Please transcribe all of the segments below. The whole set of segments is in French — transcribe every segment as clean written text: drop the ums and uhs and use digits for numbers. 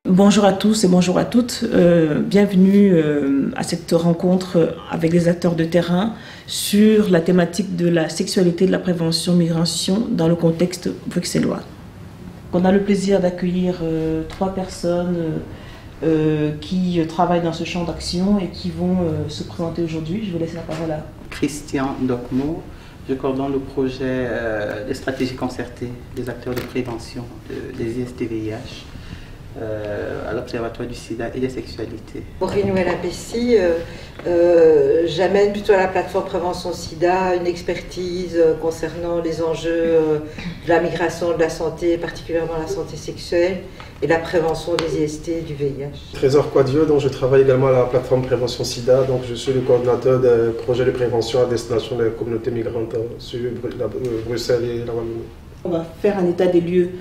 Bonjour à tous et bonjour à toutes. Bienvenue à cette rencontre avec des acteurs de terrain sur la thématique de la sexualité, de la prévention, migration dans le contexte bruxellois. On a le plaisir d'accueillir 3 personnes qui travaillent dans ce champ d'action et qui vont se présenter aujourd'hui. Je vous laisse la parole à Christian Docmo. Je coordonne le projet des stratégies concertées des acteurs de prévention des IST-VIH à l'Observatoire du sida et des sexualités. Maureen Wellapessi, j'amène plutôt à la plateforme Prévention Sida une expertise concernant les enjeux de la migration, de la santé, particulièrement la santé sexuelle et la prévention des IST et du VIH. Trésor Quadieux, donc je travaille également à la plateforme Prévention Sida, donc je suis le coordinateur des projets de prévention à destination des communautés migrantes sur Bruxelles et la Wallonie. On va faire un état des lieux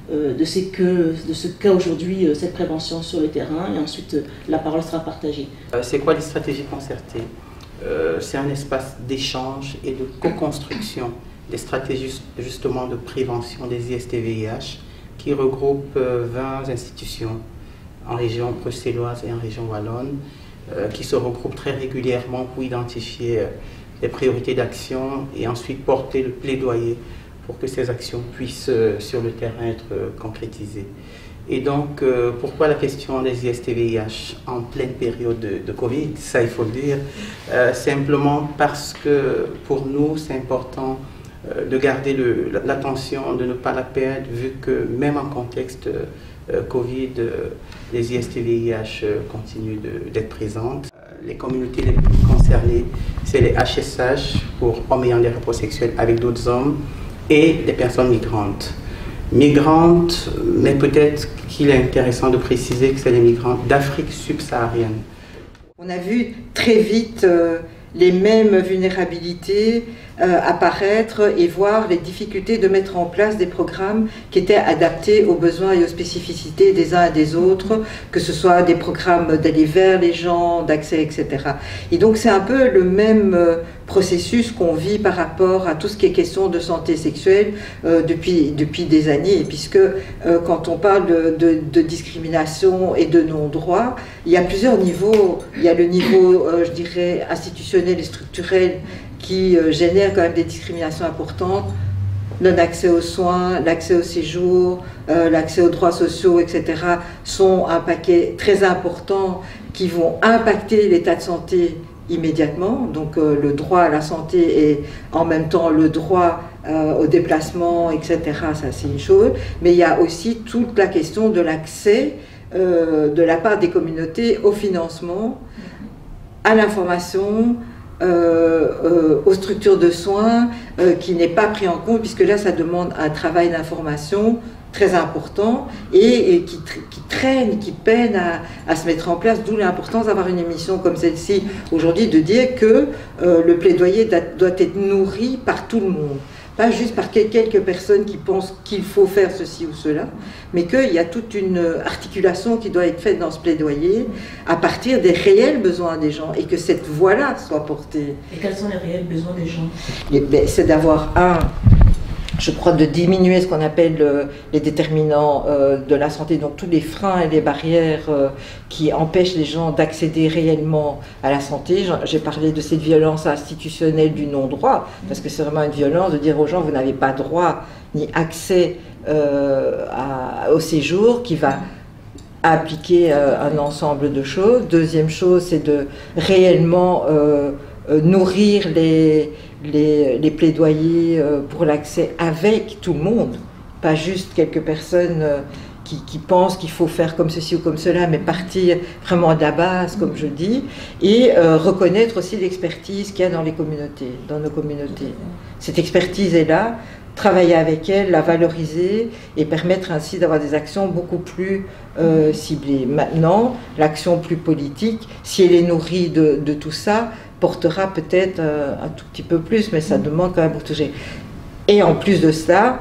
de ce qu'est aujourd'hui cette prévention sur le terrain et ensuite la parole sera partagée. C'est quoi les stratégies concertées? C'est un espace d'échange et de co-construction des stratégies justement de prévention des IST-VIH qui regroupe 20 institutions en région bruxelloise et en région wallonne qui se regroupent très régulièrement pour identifier les priorités d'action et ensuite porter le plaidoyer pour que ces actions puissent sur le terrain être concrétisées. Et donc, pourquoi la question des IST-VIH en pleine période de Covid? Ça, il faut le dire, simplement parce que pour nous, c'est important de garder l'attention, de ne pas la perdre, vu que même en contexte Covid, les IST-VIH continuent d'être présentes. Les communautés les plus concernées, c'est les HSH, pour hommes ayant des rapports sexuels avec d'autres hommes, et les personnes migrantes. Migrantes, mais peut-être qu'il est intéressant de préciser que c'est les migrantes d'Afrique subsaharienne. On a vu très vite les mêmes vulnérabilités apparaître et voir les difficultés de mettre en place des programmes qui étaient adaptés aux besoins et aux spécificités des uns et des autres, que ce soit des programmes d'aller vers les gens, d'accès, etc. Et donc c'est un peu le même processus qu'on vit par rapport à tout ce qui est question de santé sexuelle depuis des années, puisque quand on parle de discrimination et de non-droit, il y a plusieurs niveaux. Il y a le niveau, je dirais, institutionnel et structurel qui génère quand même des discriminations importantes, non-accès aux soins, l'accès au séjour, l'accès aux droits sociaux, etc., sont un paquet très important qui vont impacter l'état de santé immédiatement, donc le droit à la santé et en même temps le droit au déplacement, etc., ça c'est une chose, mais il y a aussi toute la question de l'accès de la part des communautés au financement, à l'information, aux structures de soins qui n'est pas pris en compte, puisque là ça demande un travail d'information très important et qui traîne, qui peine à se mettre en place, d'où l'importance d'avoir une émission comme celle-ci aujourd'hui, de dire que le plaidoyer doit être nourri par tout le monde. Pas juste par quelques personnes qui pensent qu'il faut faire ceci ou cela, mais qu'il y a toute une articulation qui doit être faite dans ce plaidoyer à partir des réels besoins des gens et que cette voix-là soit portée. Et quels sont les réels besoins des gens? C'est d'avoir je crois, de diminuer ce qu'on appelle les déterminants de la santé, donc tous les freins et les barrières qui empêchent les gens d'accéder réellement à la santé. J'ai parlé de cette violence institutionnelle du non-droit, parce que c'est vraiment une violence de dire aux gens vous n'avez pas droit ni accès au séjour, qui va appliquer un ensemble de choses. Deuxième chose, c'est de réellement nourrir les plaidoyers pour l'accès avec tout le monde, pas juste quelques personnes qui pensent qu'il faut faire comme ceci ou comme cela, mais partir vraiment de la base, comme je dis, et reconnaître aussi l'expertise qu'il y a dans les communautés, dans nos communautés. Cette expertise est là, travailler avec elle, la valoriser et permettre ainsi d'avoir des actions beaucoup plus ciblées. Maintenant, l'action plus politique, si elle est nourrie de tout ça, portera peut-être un tout petit peu plus, mais ça demande quand même pour toucher. Et en plus de cela,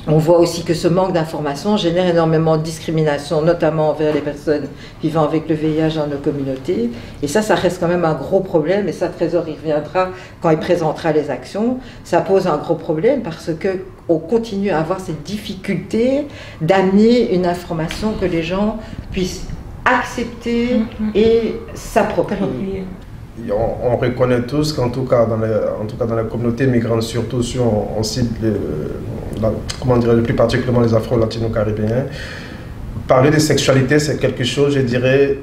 On voit aussi que ce manque d'information génère énormément de discrimination, notamment envers les personnes vivant avec le VIH dans nos communautés. Et ça reste quand même un gros problème. Et ça, Trésor y reviendra quand il présentera les actions. Ça pose un gros problème parce qu'on continue à avoir cette difficulté d'amener une information que les gens puissent accepter et s'approprier. On reconnaît tous qu'en tout cas dans la communauté migrante, surtout si on cite le plus particulièrement les Afro-Latino-Caribéens, parler de sexualité, c'est quelque chose, je dirais,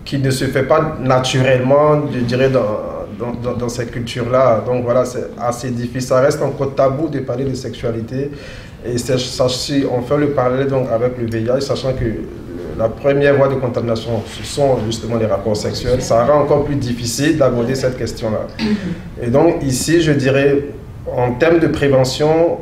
qui ne se fait pas naturellement, je dirais, dans cette culture-là. Donc voilà, c'est assez difficile. Ça reste encore tabou de parler de sexualité. Et si on fait le parallèle donc avec le VIH, sachant que la première voie de contamination, ce sont justement les rapports sexuels, ça rend encore plus difficile d'aborder cette question-là. Et donc ici, je dirais, en termes de prévention,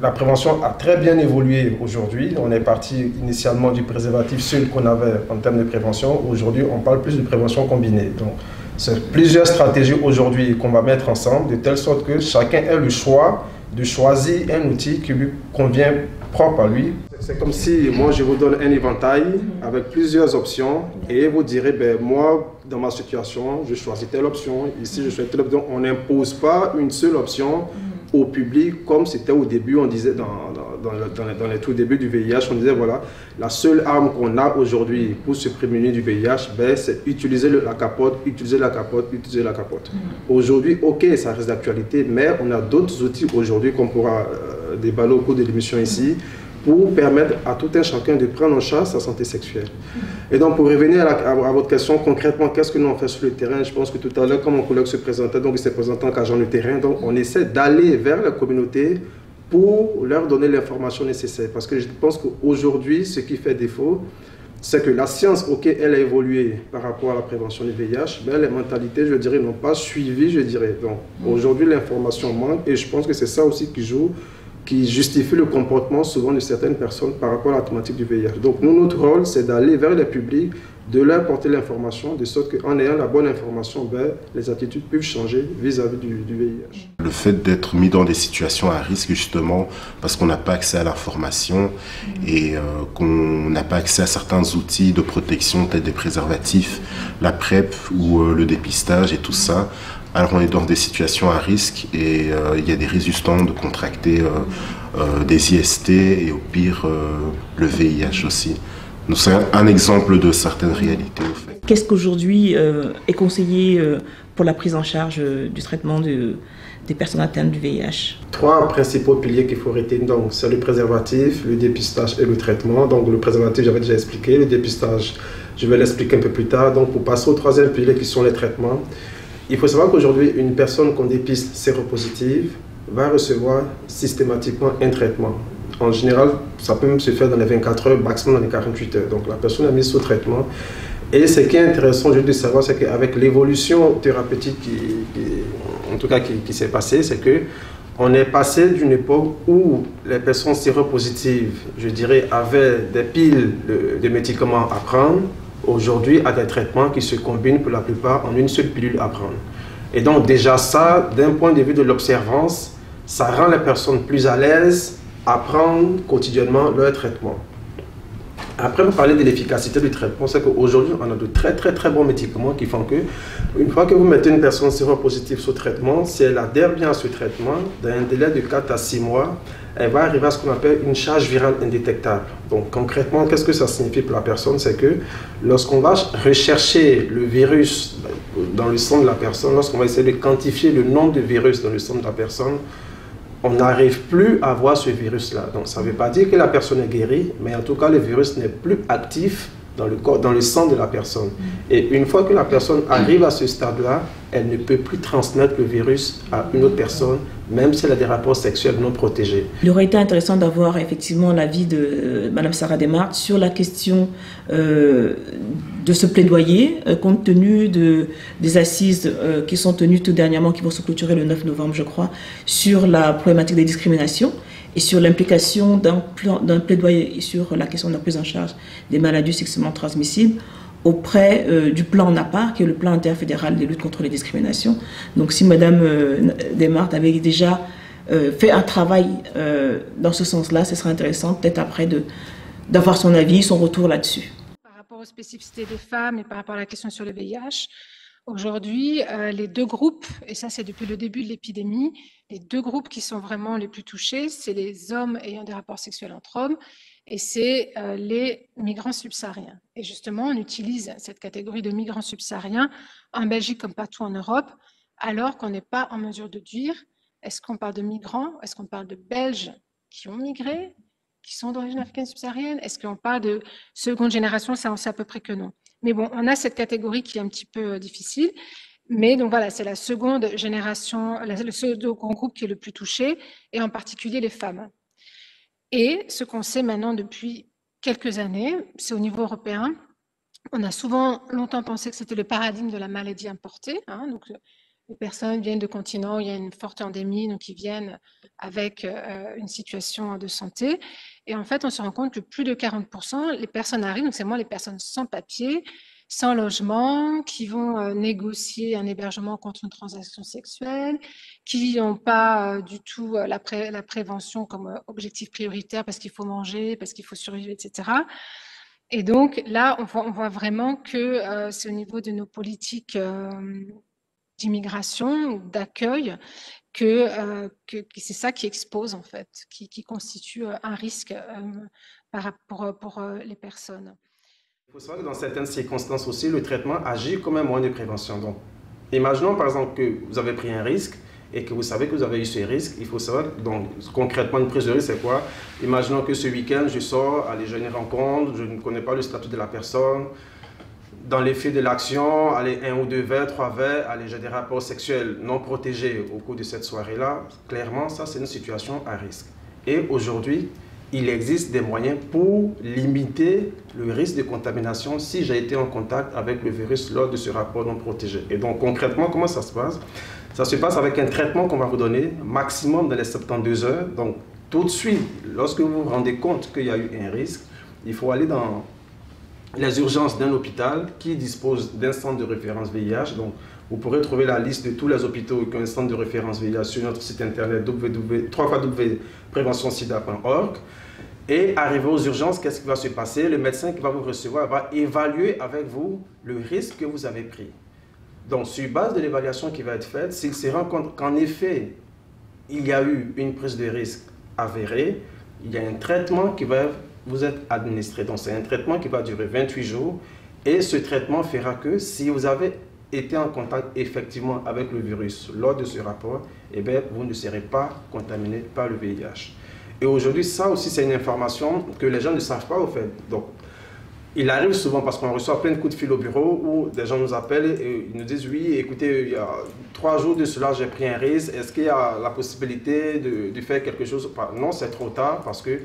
la prévention a très bien évolué aujourd'hui. On est parti initialement du préservatif seul qu'on avait en termes de prévention. Aujourd'hui, on parle plus de prévention combinée. Donc, c'est plusieurs stratégies aujourd'hui qu'on va mettre ensemble, de telle sorte que chacun ait le choix de choisir un outil qui lui convient propre à lui. C'est comme si moi je vous donne un éventail avec plusieurs options et vous direz, ben, moi dans ma situation je choisis telle option, ici je choisis telle option. On n'impose pas une seule option au public comme c'était au début, on disait dans les tout débuts du VIH, on disait voilà, la seule arme qu'on a aujourd'hui pour se prémunir du VIH, ben, c'est utiliser la capote, utiliser la capote, utiliser la capote. Aujourd'hui, ok, ça reste d'actualité, mais on a d'autres outils aujourd'hui qu'on pourra déballer au cours de l'émission ici, pour permettre à tout un chacun de prendre en charge sa santé sexuelle. Et donc, pour revenir à votre question, concrètement, qu'est-ce que nous on fait sur le terrain? Je pense que tout à l'heure, comme mon collègue se présentait, donc il s'est présenté en qu'agent de terrain, donc on essaie d'aller vers la communauté pour leur donner l'information nécessaire. Parce que je pense qu'aujourd'hui, ce qui fait défaut, c'est que la science, ok, elle a évolué par rapport à la prévention du VIH, mais les mentalités, je dirais, n'ont pas suivi, je dirais. Donc, aujourd'hui, l'information manque, et je pense que c'est ça aussi qui justifie le comportement souvent de certaines personnes par rapport à la thématique du VIH. Donc nous, notre rôle, c'est d'aller vers les publics, de leur porter l'information, de sorte qu'en ayant la bonne information, ben, les attitudes peuvent changer vis-à-vis du VIH. Le fait d'être mis dans des situations à risque, justement, parce qu'on n'a pas accès à l'information et qu'on n'a pas accès à certains outils de protection, tels des préservatifs, la PrEP ou le dépistage et tout ça, alors on est dans des situations à risque et il y a des résistants de contracter des IST et au pire le VIH aussi. Donc c'est un exemple de certaines réalités au fait. Qu'est-ce qu'aujourd'hui est conseillé pour la prise en charge du traitement des personnes atteintes du VIH? 3 principaux piliers qu'il faut retenir, donc c'est le préservatif, le dépistage et le traitement. Donc le préservatif, j'avais déjà expliqué, le dépistage, je vais l'expliquer un peu plus tard. Donc pour passer au 3e pilier qui sont les traitements, il faut savoir qu'aujourd'hui, une personne qu'on dépiste séropositive va recevoir systématiquement un traitement. En général, ça peut même se faire dans les 24 heures, maximum dans les 48 heures. Donc la personne est mise sous traitement. Et ce qui est intéressant juste de savoir, c'est qu'avec l'évolution thérapeutique qui s'est passée, c'est qu'on est passé d'une époque où les personnes séropositives, je dirais, avaient des piles de médicaments à prendre, aujourd'hui à des traitements qui se combinent pour la plupart en une seule pilule à prendre. Et donc déjà ça, d'un point de vue de l'observance, ça rend les personnes plus à l'aise à prendre quotidiennement leur traitement. Après, vous parlez de l'efficacité du traitement, c'est qu'aujourd'hui, on a de très bons médicaments qui font que, une fois que vous mettez une personne séropositive sous traitement, si elle adhère bien à ce traitement, dans un délai de 4 à 6 mois, elle va arriver à ce qu'on appelle une charge virale indétectable. Donc concrètement, qu'est-ce que ça signifie pour la personne? C'est que lorsqu'on va rechercher le virus dans le sang de la personne, lorsqu'on va essayer de quantifier le nombre de virus dans le sang de la personne, on n'arrive plus à voir ce virus-là. Donc ça ne veut pas dire que la personne est guérie, mais en tout cas le virus n'est plus actif dans le corps, dans le sang de la personne. Et une fois que la personne arrive à ce stade-là, elle ne peut plus transmettre le virus à une autre personne, même si elle a des rapports sexuels non protégés. Il aurait été intéressant d'avoir effectivement l'avis de Mme Sarah Desmarthes sur la question de ce plaidoyer, compte tenu des assises qui sont tenues tout dernièrement, qui vont se clôturer le 9 novembre, je crois, sur la problématique des discriminations et sur l'implication d'un plaidoyer sur la question de la prise en charge des maladies sexuellement transmissibles auprès du plan NAPA, qui est le plan interfédéral de lutte contre les discriminations. Donc si Mme Desmarthes avait déjà fait un travail dans ce sens-là, ce serait intéressant peut-être après d'avoir son avis, son retour là-dessus. Par rapport aux spécificités des femmes et par rapport à la question sur le VIH, aujourd'hui, les deux groupes, et ça c'est depuis le début de l'épidémie, les deux groupes qui sont vraiment les plus touchés, c'est les hommes ayant des rapports sexuels entre hommes et c'est les migrants subsahariens. Et justement, on utilise cette catégorie de migrants subsahariens en Belgique comme partout en Europe, alors qu'on n'est pas en mesure de dire est-ce qu'on parle de migrants, est-ce qu'on parle de Belges qui ont migré, qui sont d'origine africaine subsaharienne, est-ce qu'on parle de seconde génération, ça on sait à peu près que non. Mais bon, on a cette catégorie qui est un petit peu difficile. Mais donc voilà, c'est la seconde génération, le second groupe qui est le plus touché, et en particulier les femmes. Et ce qu'on sait maintenant depuis quelques années, c'est au niveau européen. On a longtemps pensé que c'était le paradigme de la maladie importée. Donc les personnes viennent de continents où il y a une forte endémie, donc ils viennent avec une situation de santé. Et en fait, on se rend compte que plus de 40%, les personnes arrivent, donc c'est moins les personnes sans papier, sans logement, qui vont négocier un hébergement contre une transaction sexuelle, qui n'ont pas du tout la prévention comme objectif prioritaire parce qu'il faut manger, parce qu'il faut survivre, etc. Et donc là, on voit vraiment que c'est au niveau de nos politiques d'immigration, d'accueil, que c'est ça qui expose en fait, qui constitue un risque pour les personnes. Il faut savoir que dans certaines circonstances aussi, le traitement agit comme un moyen de prévention. Donc, imaginons par exemple que vous avez pris un risque et que vous savez que vous avez eu ce risque. Il faut savoir, donc concrètement, une prise de risque, c'est quoi? Imaginons que ce week-end, je sors, allez, j'ai une rencontre, je ne connais pas le statut de la personne. Dans l'effet de l'action, allez, 1 ou 2 verres, 3 verres, allez, j'ai des rapports sexuels non protégés au cours de cette soirée-là. Clairement, ça, c'est une situation à risque. Et aujourd'hui, il existe des moyens pour limiter le risque de contamination si j'ai été en contact avec le virus lors de ce rapport non protégé. Et donc, concrètement, comment ça se passe? Ça se passe avec un traitement qu'on va vous donner, maximum dans les 72 heures. Donc, tout de suite, lorsque vous vous rendez compte qu'il y a eu un risque, il faut aller dans les urgences d'un hôpital qui dispose d'un centre de référence VIH. Donc, vous pourrez trouver la liste de tous les hôpitaux qui ont un centre de référence VIH sur notre site internet www.préventionsida.org. Et arrivé aux urgences, qu'est-ce qui va se passer? Le médecin qui va vous recevoir va évaluer avec vous le risque que vous avez pris. Donc, sur base de l'évaluation qui va être faite, s'il se rend compte qu'en effet, il y a eu une prise de risque avérée, il y a un traitement qui va vous être administré. Donc, c'est un traitement qui va durer 28 jours. Et ce traitement fera que si vous avez été en contact effectivement avec le virus lors de ce rapport, eh bien, vous ne serez pas contaminé par le VIH. Et aujourd'hui, ça aussi, c'est une information que les gens ne savent pas au fait. Donc, il arrive souvent parce qu'on reçoit plein de coups de fil au bureau où des gens nous appellent et ils nous disent « Oui, écoutez, il y a 3 jours de cela, j'ai pris un risque. Est-ce qu'il y a la possibilité de faire quelque chose ?» Non, c'est trop tard parce que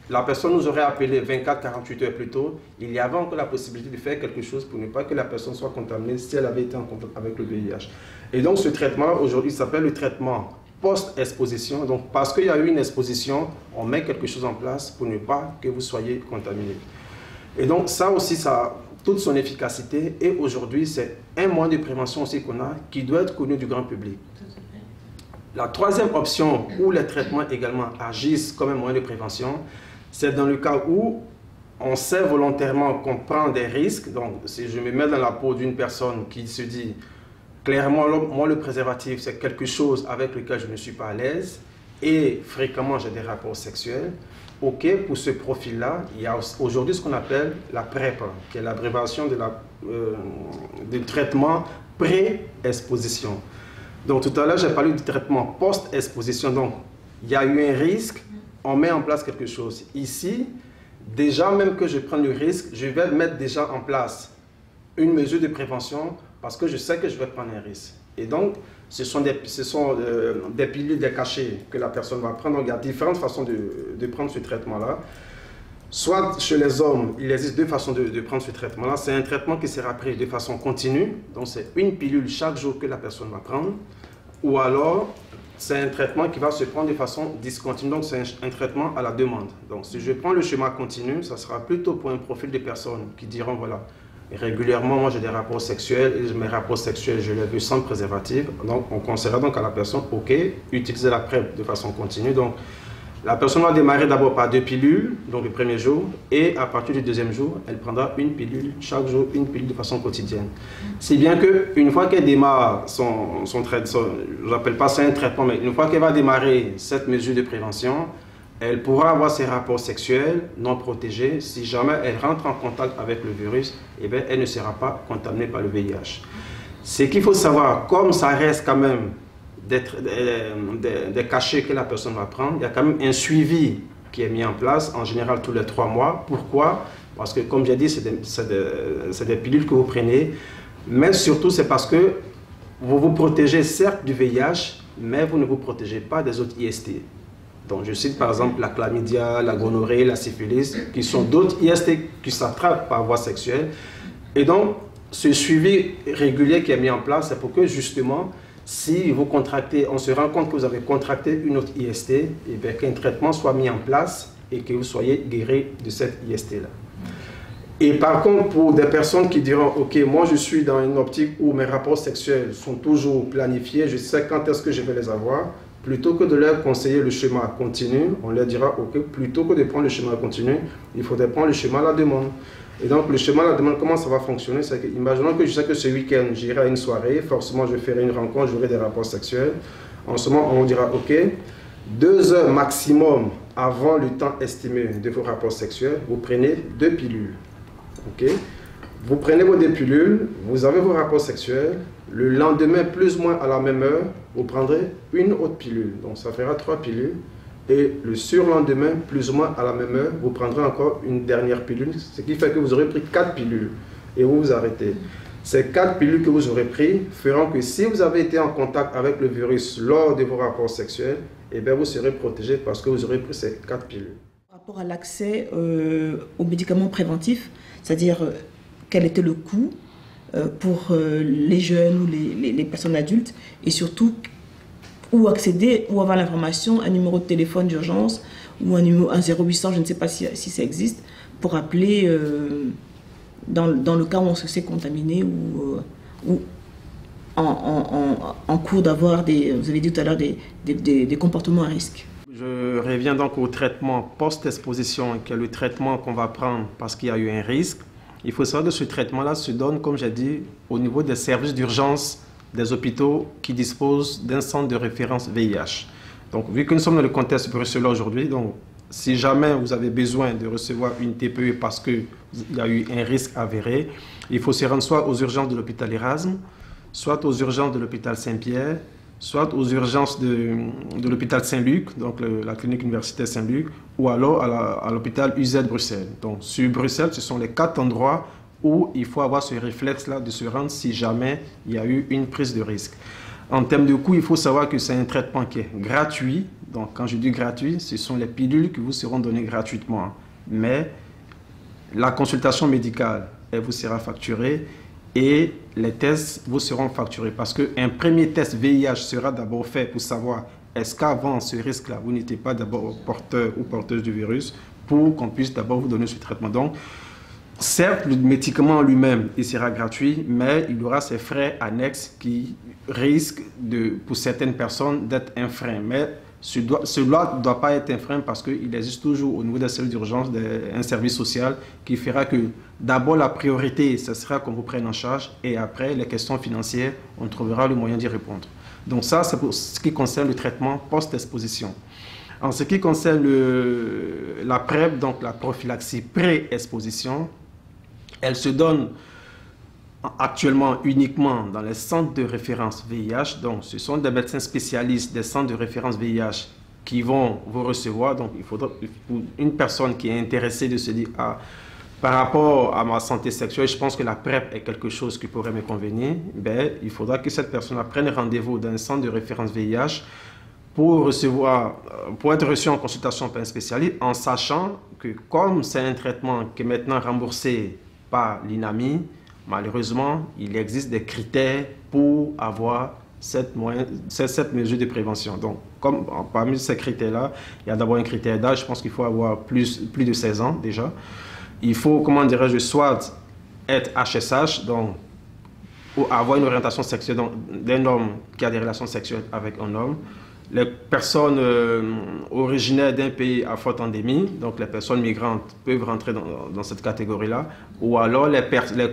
la personne nous aurait appelé 24-48 heures plus tôt. Il y avait encore la possibilité de faire quelque chose pour ne pas que la personne soit contaminée si elle avait été en contact avec le VIH. Et donc, ce traitement, aujourd'hui, s'appelle le traitement post-exposition. Donc, parce qu'il y a eu une exposition, on met quelque chose en place pour ne pas que vous soyez contaminé. Et donc, ça aussi, ça a toute son efficacité. Et aujourd'hui, c'est un moyen de prévention aussi qu'on a qui doit être connu du grand public. La troisième option où les traitements également agissent comme un moyen de prévention, c'est dans le cas où on sait volontairement qu'on prend des risques. Donc, si je me mets dans la peau d'une personne qui se dit clairement, moi, le préservatif, c'est quelque chose avec lequel je ne suis pas à l'aise et fréquemment j'ai des rapports sexuels. OK, pour ce profil-là, il y a aujourd'hui ce qu'on appelle la PrEP, qui est l'abréviation du traitement pré-exposition. Donc, tout à l'heure, j'ai parlé du traitement post-exposition. Donc, il y a eu un risque, on met en place quelque chose. Ici, déjà, même que je prenne le risque, je vais mettre déjà en place une mesure de prévention parce que je sais que je vais prendre un risque. Et donc, ce sont des pilules, des cachets que la personne va prendre. Donc, il y a différentes façons de prendre ce traitement-là. Soit chez les hommes, il existe 2 façons de prendre ce traitement-là. C'est un traitement qui sera pris de façon continue. Donc, c'est une pilule chaque jour que la personne va prendre. Ou alors, c'est un traitement qui va se prendre de façon discontinue. Donc, c'est un traitement à la demande. Donc, si je prends le schéma continu, ça sera plutôt pour un profil de personnes qui diront, voilà, régulièrement, moi j'ai des rapports sexuels, et mes rapports sexuels, je les veux sans préservatif. Donc, on conseillera donc à la personne, ok, utiliser la PrEP de façon continue. Donc, la personne va démarrer d'abord par 2 pilules, donc le premier jour, et à partir du deuxième jour, elle prendra une pilule, chaque jour une pilule de façon quotidienne. Si bien qu'une fois qu'elle démarre son traitement, je n'appelle pas ça un traitement, mais une fois qu'elle va démarrer cette mesure de prévention, elle pourra avoir ses rapports sexuels non protégés. Si jamais elle rentre en contact avec le virus, eh bien, elle ne sera pas contaminée par le VIH. Ce qu'il faut savoir, comme ça reste quand même des cachets que la personne va prendre, il y a quand même un suivi qui est mis en place, en général tous les 3 mois. Pourquoi? Parce que, comme j'ai dit, c'est des pilules que vous prenez, mais surtout c'est parce que vous vous protégez certes du VIH, mais vous ne vous protégez pas des autres IST. Donc, je cite par exemple la chlamydia, la gonorrhée, la syphilis, qui sont d'autres IST qui s'attrapent par voie sexuelle. Et donc, ce suivi régulier qui est mis en place, c'est pour que justement, si vous contractez, on se rend compte que vous avez contracté une autre IST, et bien qu'un traitement soit mis en place et que vous soyez guéri de cette IST-là. Et par contre, pour des personnes qui diront, ok, moi je suis dans une optique où mes rapports sexuels sont toujours planifiés, je sais quand est-ce que je vais les avoir, plutôt que de leur conseiller le schéma continu, on leur dira, ok, plutôt que de prendre le schéma continu, il faudrait prendre le schéma à la demande. Et donc, le schéma à la demande, comment ça va fonctionner? C'est que, imaginons que je sais que ce week-end, j'irai à une soirée, forcément, je ferai une rencontre, j'aurai des rapports sexuels. En ce moment, on dira, ok, 2 heures maximum avant le temps estimé de vos rapports sexuels, vous prenez 2 pilules. Ok? Vous prenez vos 2 pilules, vous avez vos rapports sexuels. Le lendemain, plus ou moins à la même heure, vous prendrez une autre pilule. Donc, ça fera 3 pilules. Et le surlendemain, plus ou moins à la même heure, vous prendrez encore une dernière pilule. Ce qui fait que vous aurez pris 4 pilules. Et vous vous arrêtez. Ces 4 pilules que vous aurez pris feront que si vous avez été en contact avec le virus lors de vos rapports sexuels, eh bien, vous serez protégé parce que vous aurez pris ces 4 pilules. Par rapport à l'accès aux médicaments préventifs, c'est-à-dire quel était le coût pour les jeunes ou les personnes adultes, et surtout où accéder, où avoir l'information, un numéro de téléphone d'urgence ou un 0800, je ne sais pas si ça existe, pour appeler dans le cas où on se sait contaminé ou en cours d'avoir vous avez dit tout à l'heure, des comportements à risque. Je reviens donc au traitement post-exposition, qui est le traitement qu'on va prendre parce qu'il y a eu un risque. Il faut savoir que ce traitement-là se donne, comme j'ai dit, au niveau des services d'urgence des hôpitaux qui disposent d'un centre de référence VIH. Donc, vu que nous sommes dans le contexte bruxellois aujourd'hui, donc si jamais vous avez besoin de recevoir une TPE parce qu'il y a eu un risque avéré, il faut se rendre soit aux urgences de l'hôpital Erasme, soit aux urgences de l'hôpital Saint-Pierre, soit aux urgences de l'hôpital Saint-Luc, donc la clinique universitaire Saint-Luc, ou alors à l'hôpital UZ Bruxelles. Donc, sur Bruxelles, ce sont les 4 endroits où il faut avoir ce réflexe-là de se rendre si jamais il y a eu une prise de risque. En termes de coût, il faut savoir que c'est un traitement qui est gratuit. Donc, quand je dis gratuit, ce sont les pilules qui vous seront données gratuitement. Mais la consultation médicale, elle vous sera facturée et les tests vous seront facturés. Parce qu'un premier test VIH sera d'abord fait pour savoir est-ce qu'avant ce risque-là, vous n'étiez pas d'abord porteur ou porteuse du virus pour qu'on puisse d'abord vous donner ce traitement. Donc, certes, le médicament lui-même, il sera gratuit, mais il aura ses frais annexes qui risquent, pour certaines personnes, d'être un frein. Mais cela ne doit pas être un frein parce qu'il existe toujours au niveau des cellules d'urgence un service social qui fera que d'abord la priorité, ce sera qu'on vous prenne en charge et après les questions financières, on trouvera le moyen d'y répondre. Donc ça, c'est pour ce qui concerne le traitement post-exposition. En ce qui concerne la PrEP, donc la prophylaxie pré-exposition, elle se donne actuellement uniquement dans les centres de référence VIH. Donc, ce sont des médecins spécialistes des centres de référence VIH qui vont vous recevoir. Donc, il faudra, pour une personne qui est intéressée de se dire, par rapport à ma santé sexuelle, je pense que la PrEP est quelque chose qui pourrait me convenir. Ben, il faudra que cette personne prenne rendez-vous dans un centre de référence VIH pour être reçu en consultation par un spécialiste, en sachant que comme c'est un traitement qui est maintenant remboursé par l'INAMI, malheureusement, il existe des critères pour avoir cette mesure de prévention. Donc, comme parmi ces critères-là, il y a d'abord un critère d'âge. Je pense qu'il faut avoir plus de 16 ans déjà. Il faut, comment dirais-je, soit être HSH, donc ou avoir une orientation sexuelle d'un homme qui a des relations sexuelles avec un homme. Les personnes originaires d'un pays à forte endémie, donc les personnes migrantes, peuvent rentrer dans cette catégorie-là, ou alors les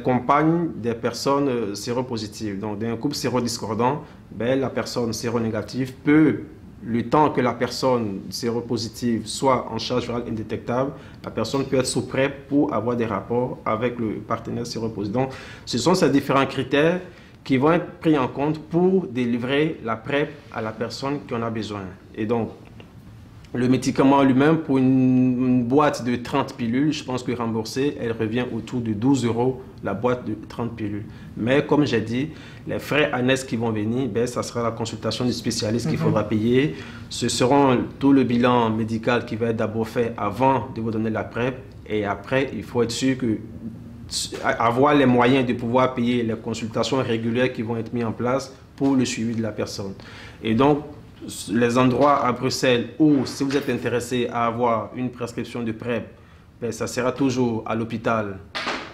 compagnes des personnes séropositives. Donc d'un couple sérodiscordant, ben, la personne séronégative peut, le temps que la personne séropositive soit en charge virale indétectable, la personne peut être sous PrEP pour avoir des rapports avec le partenaire séropositif. Donc ce sont ces différents critères qui vont être pris en compte pour délivrer la PrEP à la personne qui en a besoin. Et donc, le médicament lui-même, pour une boîte de 30 pilules, je pense que remboursée, elle revient autour de 12 € la boîte de 30 pilules. Mais comme j'ai dit, les frais annexes qui vont venir, ben, ça sera la consultation du spécialiste qu'il faudra payer. Ce seront tout le bilan médical qui va être d'abord fait avant de vous donner la PrEP. Et après, il faut être sûr que avoir les moyens de pouvoir payer les consultations régulières qui vont être mises en place pour le suivi de la personne. Et donc, les endroits à Bruxelles où, si vous êtes intéressé à avoir une prescription de PrEP, ben, ça sera toujours à l'hôpital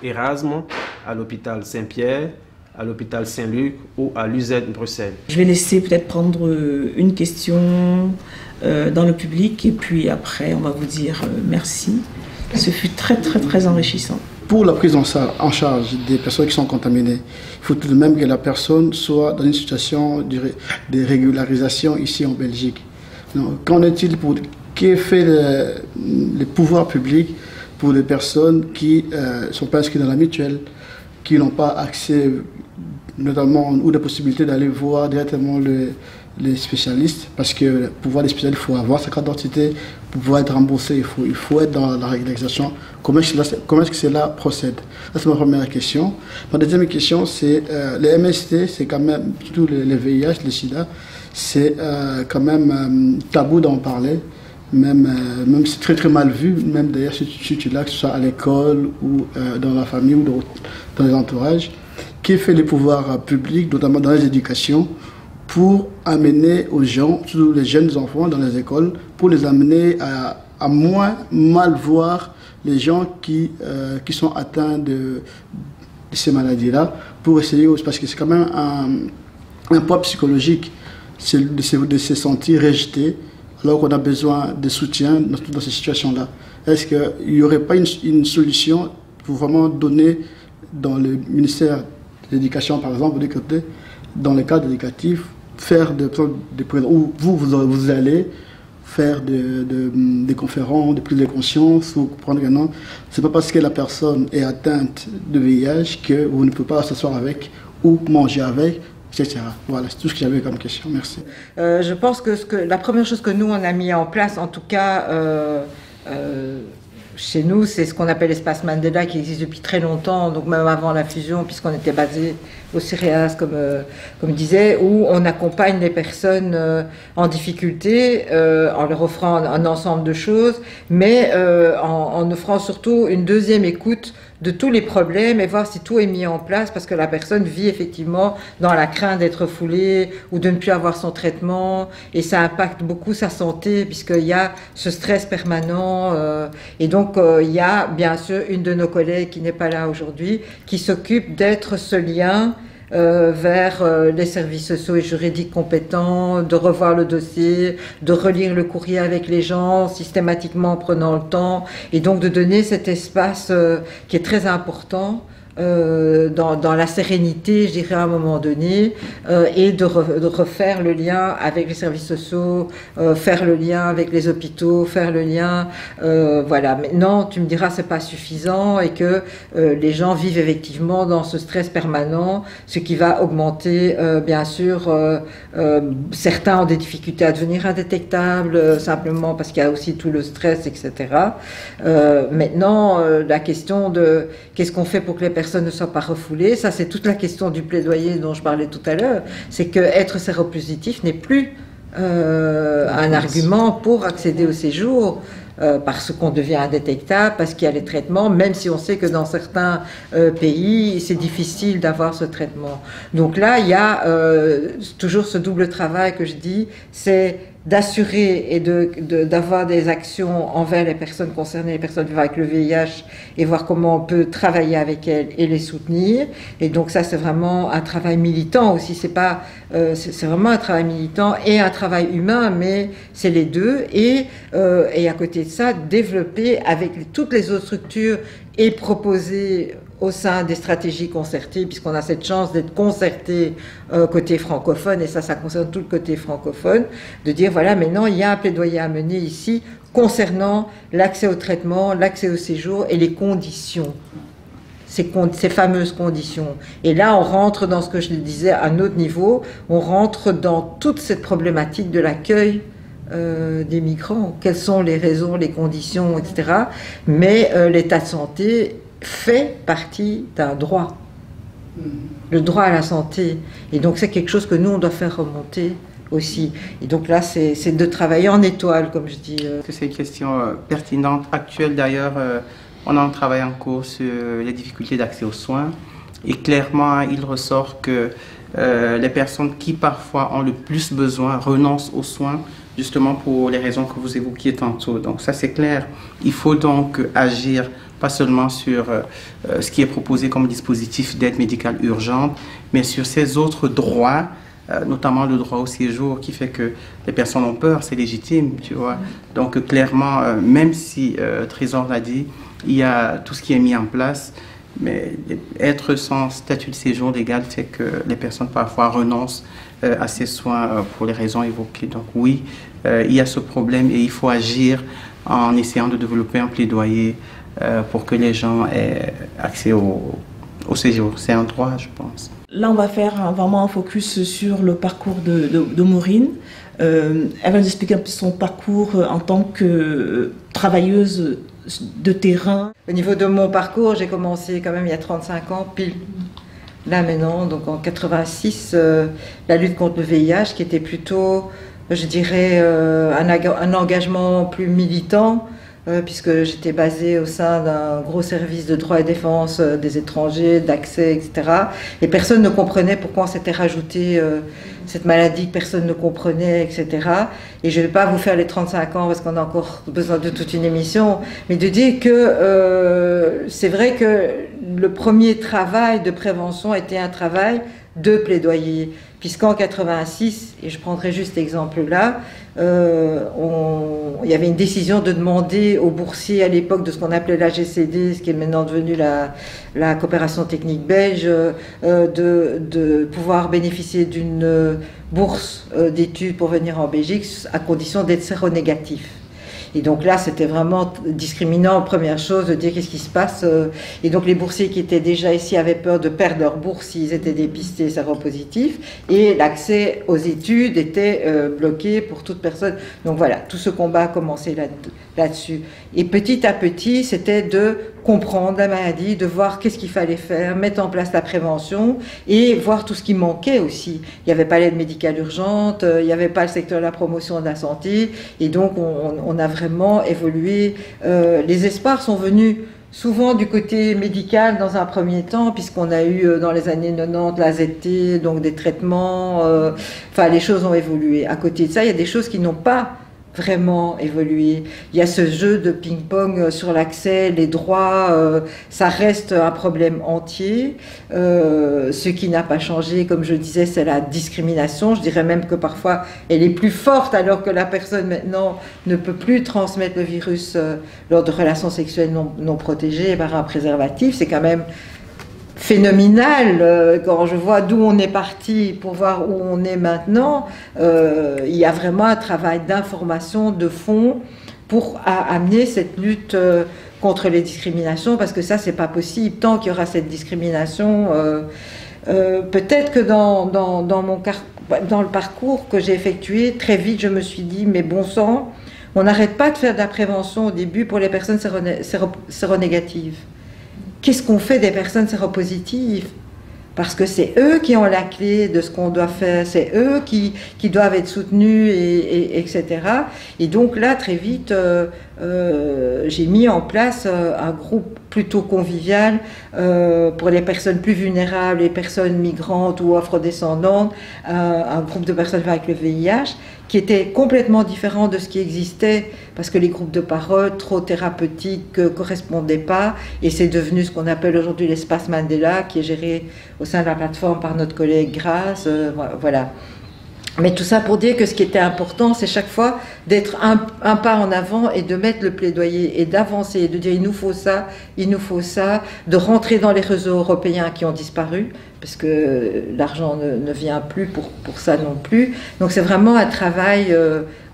Erasme, à l'hôpital Saint-Pierre, à l'hôpital Saint-Luc ou à l'UZ Bruxelles. Je vais laisser peut-être prendre une question dans le public et puis après, on va vous dire merci. Ce fut très, très, très enrichissant. Pour la prise en charge des personnes qui sont contaminées, il faut tout de même que la personne soit dans une situation de régularisation ici en Belgique. Qu'en est-il pour qu'est fait les pouvoirs publics pour les personnes qui ne sont pas inscrites dans la mutuelle, qui n'ont pas accès notamment ou la possibilité d'aller voir directement les spécialistes, parce que pour voir les spécialistes, il faut avoir sa carte d'identité, pour pouvoir être remboursé, il faut être dans la régularisation. Comment est-ce que cela procède? Ça, c'est ma première question. Ma deuxième question, c'est les MST, c'est quand même, surtout les VIH, les SIDA, c'est quand même tabou d'en parler, même c'est très très mal vu, même d'ailleurs si tu l'as, que ce soit à l'école ou dans la famille ou dans les entourages. Qui fait les pouvoirs publics, notamment dans les éducations, pour amener aux gens, surtout les jeunes enfants dans les écoles, pour les amener à moins mal voir les gens qui sont atteints de ces maladies-là, pour essayer, parce que c'est quand même un poids psychologique de se sentir rejeté, alors qu'on a besoin de soutien dans ces situations-là. Est-ce qu'il n'y aurait pas une solution pour vraiment donner dans le ministère de l'Éducation, par exemple, des côtés, dans les cadres éducatifs, faire où vous allez faire des conférences, des prises de conscience, ou prendre un nom. C'est pas parce que la personne est atteinte de VIH que vous ne pouvez pas s'asseoir avec ou manger avec, etc. Voilà, c'est tout ce que j'avais comme question. Merci. Je pense que la première chose que nous, on a mis en place, en tout cas chez nous, c'est ce qu'on appelle l'espace Mandela, qui existe depuis très longtemps, donc même avant la fusion, puisqu'on était basé au CIREAS, comme disait, où on accompagne les personnes en difficulté en leur offrant un ensemble de choses, mais en offrant surtout une deuxième écoute de tous les problèmes et voir si tout est mis en place, parce que la personne vit effectivement dans la crainte d'être foulée ou de ne plus avoir son traitement, et ça impacte beaucoup sa santé puisqu'il y a ce stress permanent et donc il y a bien sûr une de nos collègues qui n'est pas là aujourd'hui qui s'occupe d'être ce lien vers les services sociaux et juridiques compétents, de revoir le dossier, de relire le courrier avec les gens systématiquement en prenant le temps, et donc de donner cet espace qui est très important dans la sérénité, je dirais à un moment donné, et de refaire le lien avec les services sociaux, faire le lien avec les hôpitaux, faire le lien, voilà. Maintenant, tu me diras c'est pas suffisant et que les gens vivent effectivement dans ce stress permanent, ce qui va augmenter, bien sûr, certains ont des difficultés à devenir indétectables, simplement parce qu'il y a aussi tout le stress, etc. Maintenant, la question de qu'est-ce qu'on fait pour que les personnes ne soient pas refoulées, ça c'est toute la question du plaidoyer dont je parlais tout à l'heure, c'est que être séropositif n'est plus un argument pour accéder au séjour, parce qu'on devient indétectable, parce qu'il y a les traitements, même si on sait que dans certains pays, c'est difficile d'avoir ce traitement. Donc là, il y a toujours ce double travail que je dis, c'est d'assurer et d'avoir des actions envers les personnes concernées, les personnes vivant avec le VIH, et voir comment on peut travailler avec elles et les soutenir. Et donc ça, c'est vraiment un travail militant aussi. C'est vraiment un travail militant et un travail humain, mais c'est les deux. Et à côté de ça, développer avec toutes les autres structures et proposer au sein des stratégies concertées, puisqu'on a cette chance d'être concerté côté francophone, et ça concerne tout le côté francophone, de dire voilà, maintenant il y a un plaidoyer à mener ici concernant l'accès au traitement, l'accès au séjour et les conditions, ces fameuses conditions. Et là, on rentre dans ce que je disais à un autre niveau, on rentre dans toute cette problématique de l'accueil des migrants. Quelles sont les raisons, les conditions, etc. Mais l'état de santé fait partie d'un droit, le droit à la santé. Et donc c'est quelque chose que nous, on doit faire remonter aussi. Et donc là, c'est de travailler en étoile, comme je dis. C'est une question pertinente, actuelle d'ailleurs. On a un travail en cours sur les difficultés d'accès aux soins. Et clairement, il ressort que les personnes qui parfois ont le plus besoin renoncent aux soins, justement pour les raisons que vous évoquiez tantôt. Donc ça, c'est clair. Il faut donc agir pas seulement sur ce qui est proposé comme dispositif d'aide médicale urgente, mais sur ces autres droits, notamment le droit au séjour qui fait que les personnes ont peur, c'est légitime, tu vois. Donc clairement, même si Trésor l'a dit, il y a tout ce qui est mis en place, mais être sans statut de séjour légal fait que les personnes parfois renoncent à ces soins pour les raisons évoquées. Donc oui, il y a ce problème et il faut agir en essayant de développer un plaidoyer pour que les gens aient accès au séjour. C'est un droit, je pense. Là, on va faire vraiment un focus sur le parcours de Maureen. Elle va nous expliquer un peu son parcours en tant que travailleuse de terrain. Au niveau de mon parcours, j'ai commencé quand même il y a 35 ans, pile. Là maintenant, donc en 86, la lutte contre le VIH, qui était plutôt, je dirais, un engagement plus militant, puisque j'étais basée au sein d'un gros service de droit et défense des étrangers, d'accès, etc. Et personne ne comprenait pourquoi on s'était rajouté cette maladie que personne ne comprenait, etc. Et je ne vais pas vous faire les 35 ans parce qu'on a encore besoin de toute une émission, mais de dire que c'est vrai que le premier travail de prévention était un travail de plaidoyer, puisqu'en 86, et je prendrai juste l'exemple là, il y avait une décision de demander aux boursiers à l'époque de ce qu'on appelait la GCD, ce qui est maintenant devenu la coopération technique belge, de pouvoir bénéficier d'une bourse d'études pour venir en Belgique à condition d'être séronégatif. Et donc là, c'était vraiment discriminant, première chose, de dire qu'est-ce qui se passe. Et donc les boursiers qui étaient déjà ici avaient peur de perdre leur bourse s'ils étaient dépistés séropositifs. Et l'accès aux études était bloqué pour toute personne. Donc voilà, tout ce combat a commencé là-dessus. Et petit à petit, c'était de comprendre la maladie, de voir qu'est-ce qu'il fallait faire, mettre en place la prévention et voir tout ce qui manquait aussi. Il n'y avait pas l'aide médicale urgente, il n'y avait pas le secteur de la promotion de la santé, et donc on a vraiment évolué. Les espoirs sont venus souvent du côté médical dans un premier temps, puisqu'on a eu dans les années 90 la ZT, donc des traitements, enfin les choses ont évolué. À côté de ça, il y a des choses qui n'ont pas vraiment évolué. Il y a ce jeu de ping-pong sur l'accès, les droits, ça reste un problème entier. Ce qui n'a pas changé, comme je disais, c'est la discrimination. Je dirais même que parfois elle est plus forte alors que la personne maintenant ne peut plus transmettre le virus lors de relations sexuelles non protégées par un préservatif. C'est quand même phénoménal quand je vois d'où on est parti pour voir où on est maintenant. Il y a vraiment un travail d'information de fond pour amener cette lutte contre les discriminations, parce que ça c'est pas possible tant qu'il y aura cette discrimination. Peut-être que dans le parcours que j'ai effectué, très vite je me suis dit mais bon sang, on n'arrête pas de faire de la prévention au début pour les personnes séronégatives. Qu'est-ce qu'on fait des personnes séropositives? Parce que c'est eux qui ont la clé de ce qu'on doit faire, c'est eux qui doivent être soutenus, etc. Et donc là, très vite, j'ai mis en place un groupe plutôt convivial pour les personnes plus vulnérables, les personnes migrantes ou afrodescendantes, un groupe de personnes avec le VIH, qui était complètement différent de ce qui existait, parce que les groupes de parole trop thérapeutiques ne correspondaient pas, et c'est devenu ce qu'on appelle aujourd'hui l'espace Mandela, qui est géré au sein de la plateforme par notre collègue Grace, voilà. Mais tout ça pour dire que ce qui était important, c'est chaque fois d'être un pas en avant et de mettre le plaidoyer et d'avancer, de dire il nous faut ça, de rentrer dans les réseaux européens qui ont disparu, parce que l'argent ne vient plus pour ça non plus. Donc c'est vraiment un travail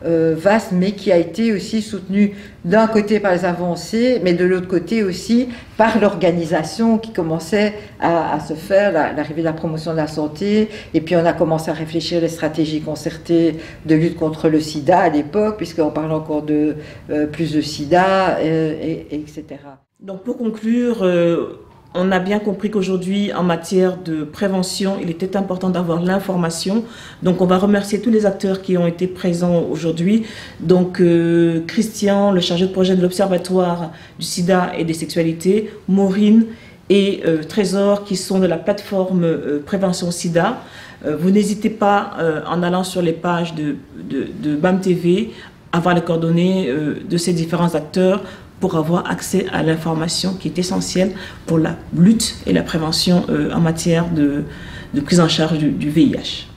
vaste, mais qui a été aussi soutenu d'un côté par les avancées, mais de l'autre côté aussi par l'organisation qui commençait à se faire, l'arrivée de la promotion de la santé, et puis on a commencé à réfléchir les stratégies concertées de lutte contre le sida à l'époque, puisqu'on parle encore de plus de sida, etc. Donc pour conclure, on a bien compris qu'aujourd'hui, en matière de prévention, il était important d'avoir l'information. Donc, on va remercier tous les acteurs qui ont été présents aujourd'hui. Donc, Christian, le chargé de projet de l'Observatoire du sida et des sexualités, Maureen et Trésor, qui sont de la plateforme Prévention Sida. Vous n'hésitez pas, en allant sur les pages de BAM TV, à voir les coordonnées de ces différents acteurs pour avoir accès à l'information qui est essentielle pour la lutte et la prévention en matière de prise en charge du VIH.